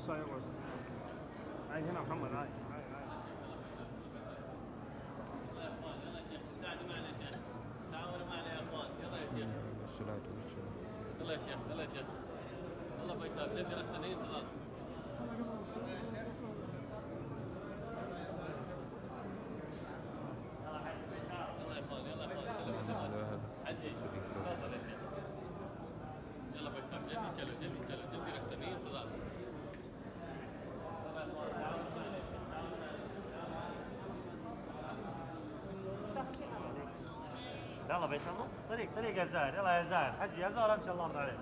يغوص هاي يغوص. هاي هنا محمد هاي. يلا يا شيخ استعانوا معنا يا شيخ. تعاونوا معنا يا اخوان. يلا يا شيخ. يلا يا شيخ يلا يا شيخ. والله فيصل جدي السنين خلاص. يلا يا اخوان يلا يا اخوان. حجي تفضل يا شيخ. يلا فيصل جدي رستنين خلاص. يلا بيصل نص طريق يا زاهر. يلا يا زاهر حجي يا زاهر امشي الله يرضى عليك.